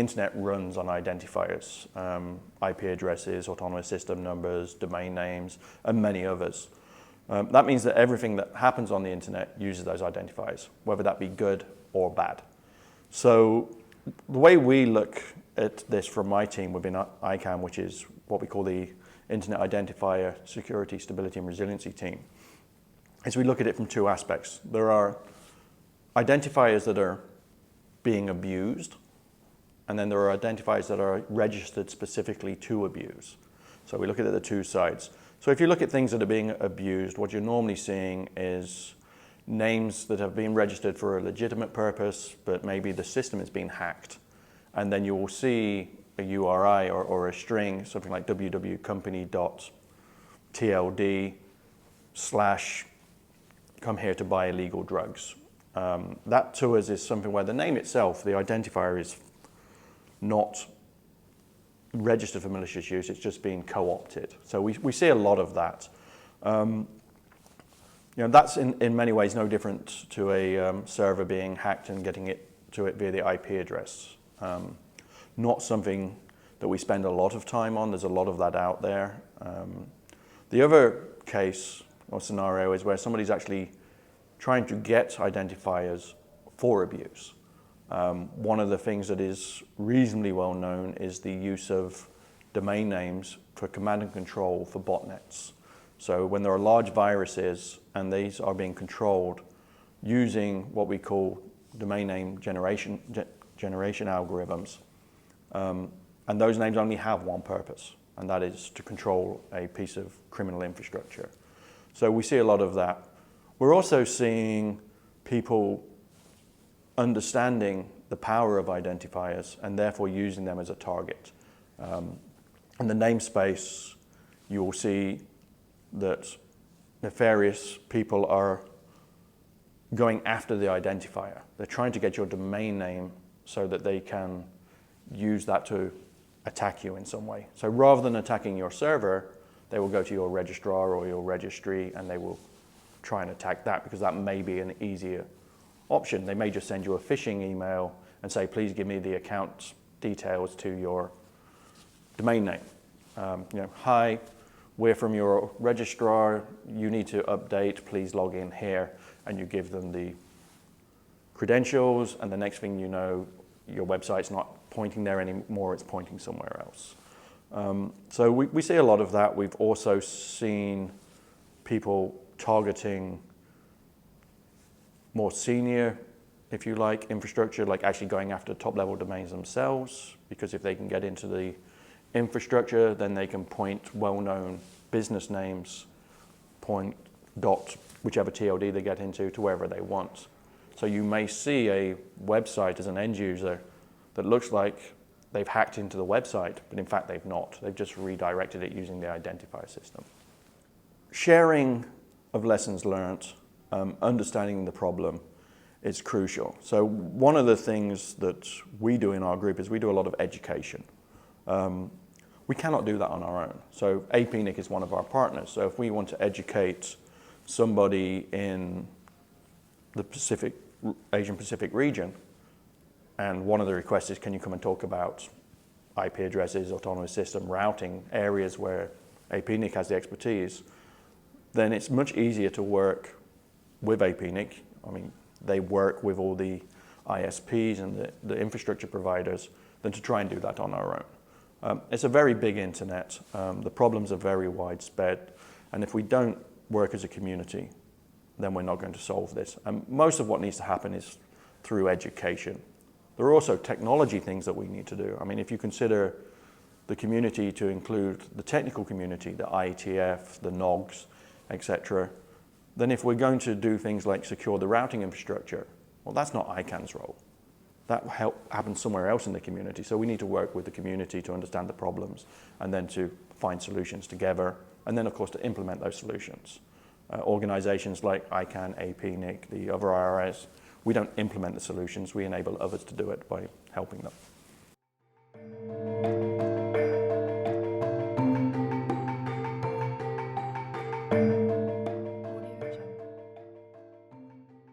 internet runs on identifiers, IP addresses, autonomous system numbers, domain names, and many others. That means that everything that happens on the internet uses those identifiers, whether that be good or bad. So the way we look at this from my team within ICANN, which is what we call the Internet Identifier Security, Stability, and Resiliency team, is we look at it from two aspects. There are identifiers that are being abused, and then there are identifiers that are registered specifically to abuse. So we look at the two sides. So if you look at things that are being abused, what you're normally seeing is names that have been registered for a legitimate purpose, but maybe the system is being hacked. And then you will see a URI or a string, something like www.company.tld/ come here to buy illegal drugs. That to us is something where the name itself, the identifier, is not registered for malicious use, it's just being co-opted. So we see a lot of that. That's in many ways no different to a server being hacked and getting it to it via the IP address. Not something that we spend a lot of time on. There's a lot of that out there. The other case or scenario is where somebody's actually trying to get identifiers for abuse. One of the things that is reasonably well known is the use of domain names for command and control for botnets. So when there are large viruses and these are being controlled using what we call domain name generation algorithms, and those names only have one purpose, and that is to control a piece of criminal infrastructure. So we see a lot of that. We're also seeing people understanding the power of identifiers and therefore using them as a target. In the namespace, you will see that nefarious people are going after the identifier. They're trying to get your domain name so that they can use that to attack you in some way. So rather than attacking your server, they will go to your registrar or your registry and they will try and attack that because that may be an easier option. They may just send you a phishing email and say, please give me the account details to your domain name. Hi, we're from your registrar, you need to update, please log in here, and you give them the credentials, and the next thing you know, your website's not pointing there anymore, it's pointing somewhere else. So we see a lot of that. We've also seen people targeting more senior, if you like, infrastructure, like actually going after top-level domains themselves, because if they can get into the infrastructure, then they can point well-known business names, point dot whichever TLD they get into to wherever they want. So you may see a website as an end user that looks like they've hacked into the website, but in fact they've not. They've just redirected it using the identifier system. Sharing of lessons learned, understanding the problem is crucial. So one of the things that we do in our group is we do a lot of education. We cannot do that on our own. So APNIC is one of our partners. So if we want to educate somebody in the Asian Pacific region, and one of the requests is, can you come and talk about IP addresses, autonomous system, routing, areas where APNIC has the expertise, then it's much easier to work with APNIC. I mean, they work with all the ISPs and the infrastructure providers than to try and do that on our own. It's a very big internet. The problems are very widespread. And if we don't work as a community, then we're not going to solve this. And most of what needs to happen is through education. There are also technology things that we need to do. I mean, if you consider the community to include the technical community, the IETF, the NOGs, etc., then if we're going to do things like secure the routing infrastructure, well, that's not ICANN's role. That happens somewhere else in the community. So we need to work with the community to understand the problems and then to find solutions together, and then, of course, to implement those solutions. Organizations like ICANN, APNIC, the other IRS, we don't implement the solutions, we enable others to do it by helping them.